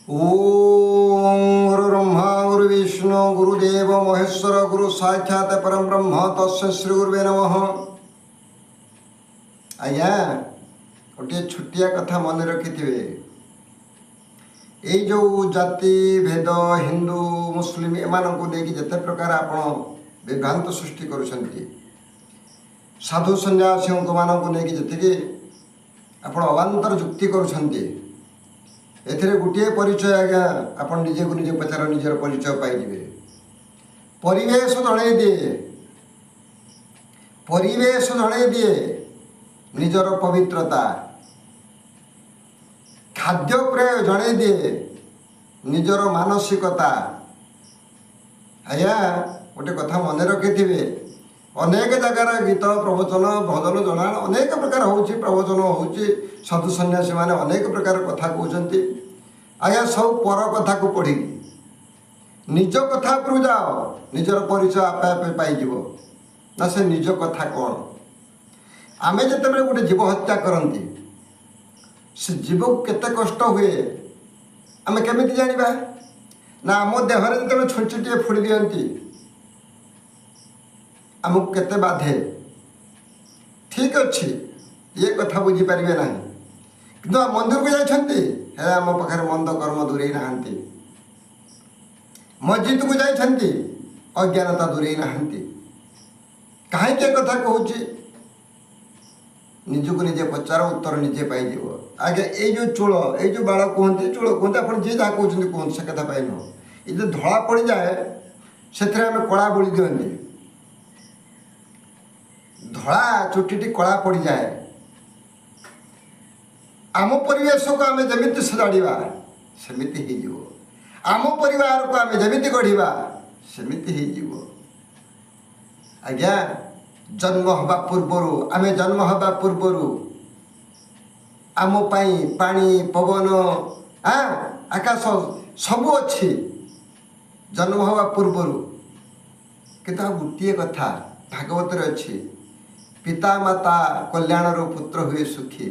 ओम गुरु ब्रह्मा गुरु विष्णु गुरुदेव महेश्वर गुरु साक्षात परम ब्रह्म तस्मै श्री गुरुवे नमः। आज्ञा गोटे छोटिया कथा मन रखिथिबे। जो जाति भेद हिंदू मुस्लिम एमानंकु देकी जते प्रकार आपण विभ्रांत सृष्टि करुछंती, साधु सन्यासी मानंकु नेकी जते आपण अवांतर जुक्ति करुछंती, एथिरे गोटे परिचय आज्ञा आपण निजे को निजे पचार निजर परिचय पाइबे। परिवेश जणे दिए, परिवेश जणे दिए निजर पवित्रता, खाद्य पेय जणे दिए निजर मानसिकता। आज्ञा गोटे कथा मन रखिथिबे, अनेक जगार गीत प्रवचन भजन जना अनेक प्रकार होउची, प्रवचन होउची, साधु सन्यासी माने अनेक प्रकार कथा कहते। आज्ञा सब पर कथा को पढ़ी निज कथा पर जाओ, निजर परिचय आपे आपे पाइब ना। से निज कथा कौन? आमे जिते बड़े गोटे जीव हत्या करती, से जीव को केते कष्ट हुए आमे केमिति जानिबा ना? आम देहरे जिते छुंचीटे फोड़ी दियंती आमको केते बाधे। ठीक अच्छे ये कथा बुझीपारे ना, कि मंदिर को जाइछंती हे आम पाखे मंद कर्म दूरे नहांती, मस्जिद को जाइछंती अज्ञानता दूरे नहांती। कहीं कथा कहूँ निजक निजे पचार उत्तर निजे पाइब। आगे ये जो चूल ये जो बाल कहते चूल कहते आप जी जहाँ कहते कहते से कथा पाई नुह। ये जो धड़ा पड़ जाए से कला बोली दिखती, धड़ा चुटीटी कला पड़ जाए। आम परिवेश को आम जमी सजाड़ा सेमिति हो, आम परिवार को आम जमी गढ़ा सेमिति हो। आज्ञा जन्म हवा पूर्वर आम जन्म हवा पूर्वर आम पानी पवन आकाश सबू अच्छी जन्म हवा पूर्वर। किंतु गोटे कथा भागवत अच्छी, पिता माता कल्याण रो पुत्र हुए सुखी।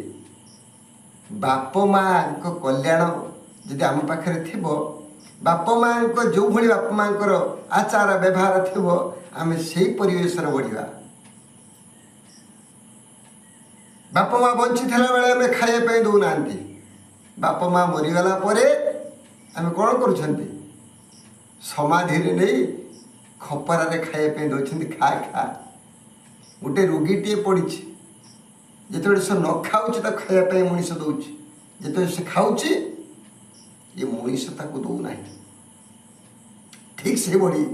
बाप माँ को कल्याण जदि आम पाखे थी, बाप माँ को जो भली बाप माँ आचार व्यवहार थी आम से परिवेश बढ़ा। बाप माँ बंची थिला बेले आम खाइबा दौना, बाप माँ मरीगला आम कौन करुँच समाधि नहीं खपरारे खाइबा दौरान खा खा। गोटे रोगीटे पड़ी जिते से न खाऊँ तो खायापी मनीष दौर, जिते से खाऊँ ये मनीष ताको दौना। ठीक से बड़ी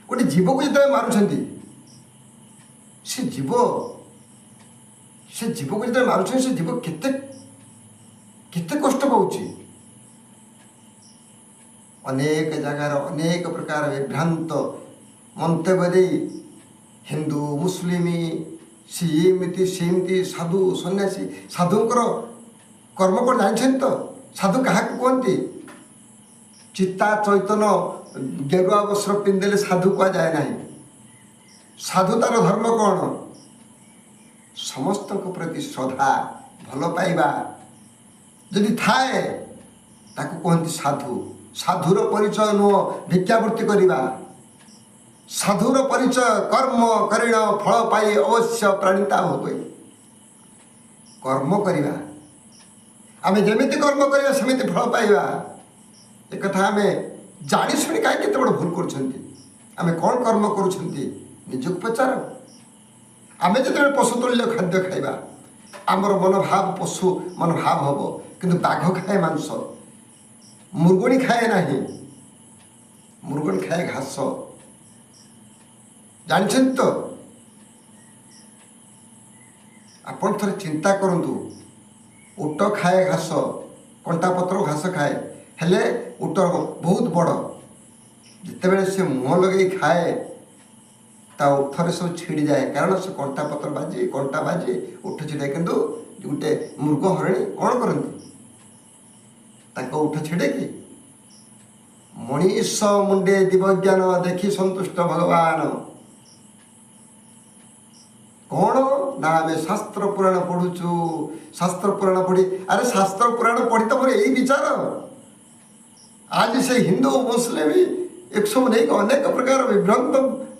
गोटे जीव को जिते मारुंट से जीव को जिते मारुंट से जीव केते केते कष्ट पाऊँ। अनेक जगार अनेक प्रकार विभ्रांत मंतव्य दे हिंदू मुस्लिमी सीमिति सेमती साधु सन्यासी साधुंकर कर्म को जानते तो साधु क्या कहते? चित्ता चैतन्य गेरुआ वस्त्र पिंधेले साधु कह जाए ना। साधु तार धर्म कौन? समस्त प्रति श्रद्धा भल पाइबा जदि थाए ताकू कहते साधु। साधुर परिचय नुह भिक्षावृत्ति करवा, साधुर परिचय कर्म करिण फल पाई अवश्य प्राणिता हो। कर्म करवा आम जमी कर्म करवा सेमिति फल पाइबा। एक कथा आम जानी शुणी कहीं बड़ भूल करें। कौन कर्म करुँच निजक पचार। आम जो पशुतुल्य खाद्य खाइबा आमर मनोभाव पशु मनोभाव हम, किंतु बाघ खाए मांस, मुर्गुणी खाए ना, मुर्गुणी खाए घास। जानते तो आपण थोड़े चिंता करंतु, उट खाए घास कंटा पत्र घास खाए, हेले उट बहुत बड़ जिते से मुँह लगे खाए ता उठरे सब छिड़ी जाए, कारण से कंटा पत्र बाजे कंटा बाजे उठ छिड़े। किंतु गोटे मृग हरिणी कौन करती उठ छिड़े कि? मनीष मुंडे दिव्यज्ञान देखी संतुष्ट भगवान। कौन ना आम शास्त्र पुराण पढ़ुचु, शास्त्र पुराण पढ़ी। अरे शास्त्र पुराण पढ़ी तो मोर यही विचार आज से हिंदू मुस्लिम एक सब नहीं अनेक प्रकार विभ्रांत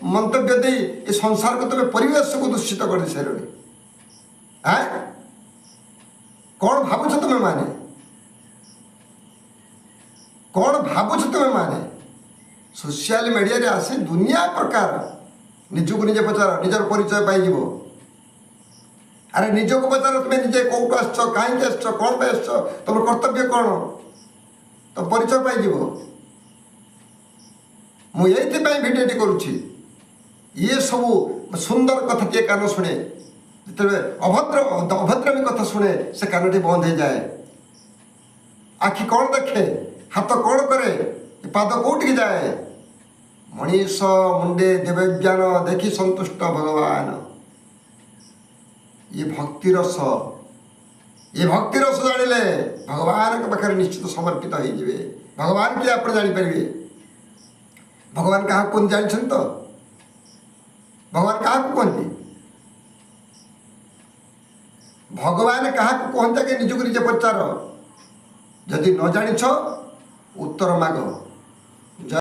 मंतव्य दे ये संसार को तुम्हें परिवेश को दूषित कर दे सारे कौन भावुच तुम्हें माने कौन भावुच तुम्हें माने सोशल मीडिया रे आसे दुनिया प्रकार निजक निजे पचार निजर परिचय पाई अरे निजक पचार तुम्हें निजे कौट आस कहीं आस कौन पे आस तुम कर्तव्य कौन तो परिचय पाई मुझे भिडियोटी करुच्ची ये सब सुंदर कथा टे कान शुणे जो अभद्रमी कथा शुणे से कानटी बंद हो जाए आखि कौन देखे हाथ कौन करे पाद कौटिक जाए मनीष मुंडे दिव्यज्ञान देखी संतुष्ट भगवान ये भक्ति रस जानिले भगवान के पाखे निश्चित समर्पित हो भगवान किए आप जापर भगवान क्या कौन जानते तो भगवान क्या कहते भगवान क्या कहते कि निजक निजे पचार जदि न जान उत्तर माग